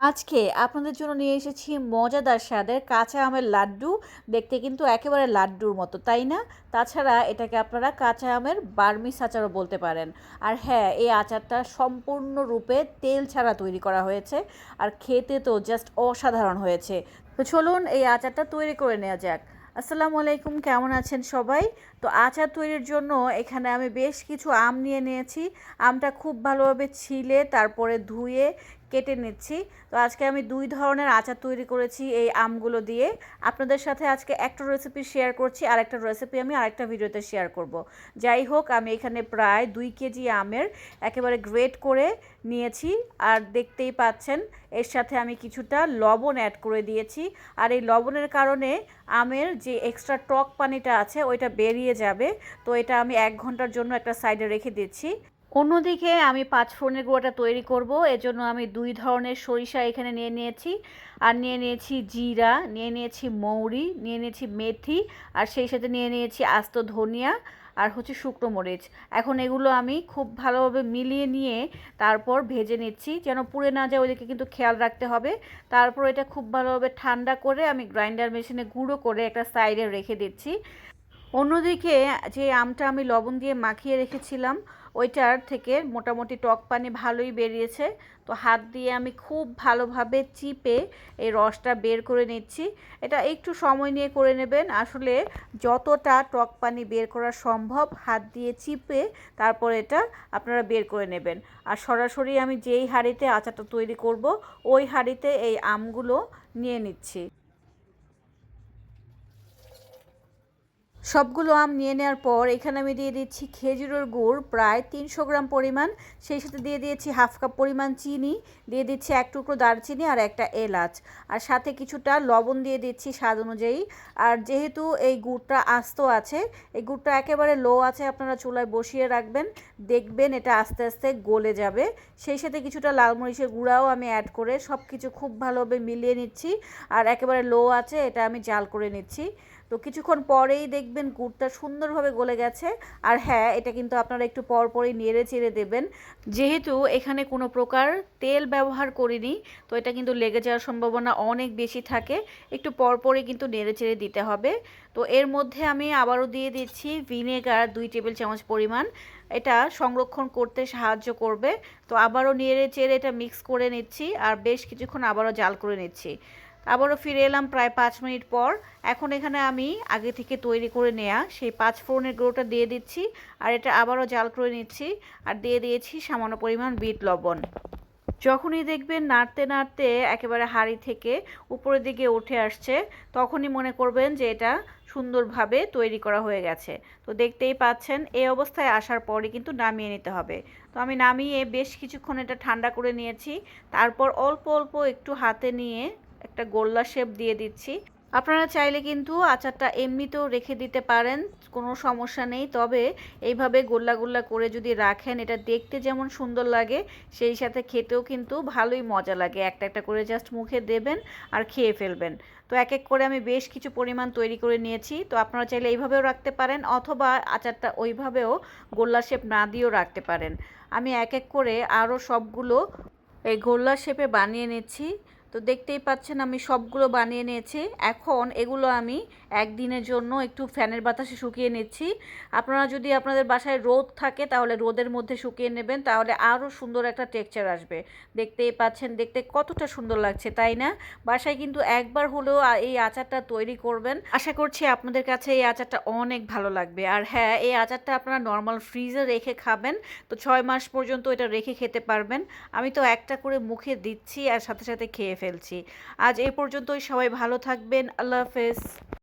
আজকে আপনাদের জন্য নিয়ে এসেছি মজাদার স্বাদের কাঁচা আমের লাড্ডু। দেখতে কিন্তু একেবারে লাড্ডুর মতো, তাই না? তাছাড়া এটাকে আপনারা কাঁচা আমের বার্মিস আচারও বলতে পারেন। আর হ্যাঁ, এই আচারটা সম্পূর্ণরূপে তেল ছাড়া তৈরি করা হয়েছে, আর খেতে তো জাস্ট অসাধারণ হয়েছে। তো চলুন এই আচারটা তৈরি করে নেওয়া যাক। আসসালামু আলাইকুম, কেমন আছেন সবাই? তো আচার তৈরির জন্য এখানে আমি বেশ কিছু আম নিয়ে নিয়েছি। আমটা খুব ভালোভাবে ছিলে তারপরে ধুয়ে কেটে নিচ্ছি। তো আজকে আমি 2 ধরনের আচার তৈরি করেছি এই আমগুলো দিয়ে। আপনাদের সাথে আজকে একটা রেসিপি শেয়ার করছি, আর একটা রেসিপি আমি আরেকটা ভিডিওতে শেয়ার করব। যাই হোক, আমি এখানে প্রায় 2 কেজি আমের একেবারে গ্রেট করে নিয়েছি, আর দেখতেই পাচ্ছেন এর সাথে আমি কিছুটা লবণ অ্যাড করে দিয়েছি। আর এই লবণের কারণে আমের যে এক্সট্রা টক পানিটা আছে ওইটা বেরিয়ে যাবে। তো এটা আমি 1 ঘন্টার জন্য একটা সাইডে রেখে দিচ্ছি। অন্যদিকে আমি 5 ফোড়নের গুঁড়োটা তৈরি করব। এজন্য আমি 2 ধরনের সরিষা এখানে নিয়ে নিয়েছি, আর নিয়ে নিয়েছি জিরা, নিয়ে নিয়েছি মৌরি, নিয়ে নিয়েছি মেথি, আর সেই সাথে নিয়ে নিয়েছি আস্ত ধনিয়া, আর হচ্ছে শুকনো মরিচ। এখন এগুলো আমি খুব ভালোভাবে মিলিয়ে নিয়ে তারপর ভেজে নিচ্ছি, যেন পুড়ে না যায় ওইদিকে কিন্তু খেয়াল রাখতে হবে। তারপর এটা খুব ভালোভাবে ঠান্ডা করে আমি গ্রাইন্ডার মেশিনে গুঁড়ো করে একটা সাইডে রেখে দিচ্ছি। অন্যদিকে যে আমটা আমি লবণ দিয়ে মাখিয়ে রেখেছিলাম ওইটার থেকে মোটামুটি টক পানি ভালোই বেরিয়েছে। তো হাত দিয়ে আমি খুব ভালোভাবে চিপে এই রসটা বের করে নিচ্ছি। এটা একটু সময় নিয়ে করে নেবেন। আসলে যতটা টক পানি বের করা সম্ভব হাত দিয়ে চিপে তারপর এটা আপনারা বের করে নেবেন। আর সরাসরি আমি যেই হাঁড়িতে আচারটা তৈরি করব ওই হাঁড়িতে এই আমগুলো নিয়ে নিচ্ছি। সবগুলো আম নিয়ে নেওয়ার পর এখানে আমি দিয়ে দিচ্ছি খেজুরের গুড় প্রায় 300 গ্রাম পরিমাণ, সেই সাথে দিয়ে দিয়েছি হাফ কাপ পরিমাণ চিনি, দিয়ে দিচ্ছি 1 টুকরো দারচিনি আর একটা এলাচ, আর সাথে কিছুটা লবণ দিয়ে দিচ্ছি স্বাদ অনুযায়ী। আর যেহেতু এই গুড়টা আস্ত আছে, এই গুড়টা একেবারে লো আছে আপনারা চুলায় বসিয়ে রাখবেন, দেখবেন এটা আস্তে আস্তে গলে যাবে। সেই সাথে কিছুটা লাল মরিচের গুঁড়াও আমি অ্যাড করে সব কিছু খুব ভালোভাবে মিলিয়ে নিচ্ছি, আর একেবারে লো আছে এটা আমি জাল করে নিচ্ছি। তো কিছুক্ষণ পরেই দেখবেন গুড়টা সুন্দরভাবে গলে গেছে। আর হ্যাঁ, এটা কিন্তু আপনারা একটু পর পরই নেড়ে চেড়ে দেবেন, যেহেতু এখানে কোনো প্রকার তেল ব্যবহার করিনি, তো এটা কিন্তু লেগে যাওয়ার সম্ভাবনা অনেক বেশি থাকে। একটু পর পরই কিন্তু নেড়ে চেড়ে দিতে হবে। তো এর মধ্যে আমি আবারও দিয়ে দিচ্ছি ভিনেগার 2 টেবিল চামচ পরিমাণ। এটা সংরক্ষণ করতে সাহায্য করবে। তো আবারও নেড়ে চেড়ে এটা মিক্স করে নিচ্ছি, আর বেশ কিছুক্ষণ আবারও জাল করে নিচ্ছি। আবারও ফিরে এলাম প্রায় 5 মিনিট পর। এখন এখানে আমি আগে থেকে তৈরি করে নেওয়া সেই 5 ফোড়নের গুঁড়োটা দিয়ে দিচ্ছি, আর এটা আবারও জাল করে নিচ্ছি, আর দিয়ে দিয়েছি সামান্য পরিমাণ বিট লবণ। যখনই দেখবেন নাড়তে নাড়তে একেবারে হাঁড়ি থেকে উপরের দিকে উঠে আসছে, তখনই মনে করবেন যে এটা সুন্দরভাবে তৈরি করা হয়ে গেছে। তো দেখতেই পাচ্ছেন এই অবস্থায় আসার পরে কিন্তু নামিয়ে নিতে হবে। তো আমি নামিয়ে বেশ কিছুক্ষণ এটা ঠান্ডা করে নিয়েছি। তারপর অল্প অল্প একটু হাতে নিয়ে একটা গোল্লা শেপ দিয়ে দিচ্ছি। আপনারা চাইলে কিন্তু আচারটা এমনিতেও রেখে দিতে পারেন, কোনো সমস্যা নেই। তবে এইভাবে গোল্লা গোল্লা করে যদি রাখেন, এটা দেখতে যেমন সুন্দর লাগে সেই সাথে খেতেও কিন্তু ভালোই মজা লাগে। একটা একটা করে জাস্ট মুখে দেবেন আর খেয়ে ফেলবেন। তো এক এক করে আমি বেশ কিছু পরিমাণ তৈরি করে নিয়েছি। তো আপনারা চাইলে এইভাবেও রাখতে পারেন, অথবা আচারটা ওইভাবেও গোল্লা শেপ না দিয়েও রাখতে পারেন। আমি এক এক করে আরও সবগুলো এই গোল্লা শেপে বানিয়ে নিচ্ছি। তো দেখতেই পাচ্ছেন আমি সবগুলো বানিয়ে নিয়েছি। এখন এগুলো আমি একদিনের জন্য একটু ফ্যানের বাতাসে শুকিয়ে নিচ্ছি। আপনারা যদি আপনাদের বাসায় রোদ থাকে তাহলে রোদের মধ্যে শুকিয়ে নেবেন, তাহলে আরও সুন্দর একটা টেক্সচার আসবে। দেখতেই পাচ্ছেন দেখতে কতটা সুন্দর লাগছে, তাই না? বাসায় কিন্তু একবার হলেও এই আচারটা তৈরি করবেন। আশা করছি আপনাদের কাছে এই আচারটা অনেক ভালো লাগবে। আর হ্যাঁ, এই আচারটা আপনারা নর্মাল ফ্রিজে রেখে খাবেন, তো 6 মাস পর্যন্ত এটা রেখে খেতে পারবেন। আমি তো একটা করে মুখে দিচ্ছি আর সাথে সাথে খেয়ে ফেলছি। আজ এই পর্যন্তই, সবাই ভালো থাকবেন। আল্লাহ হাফেজ।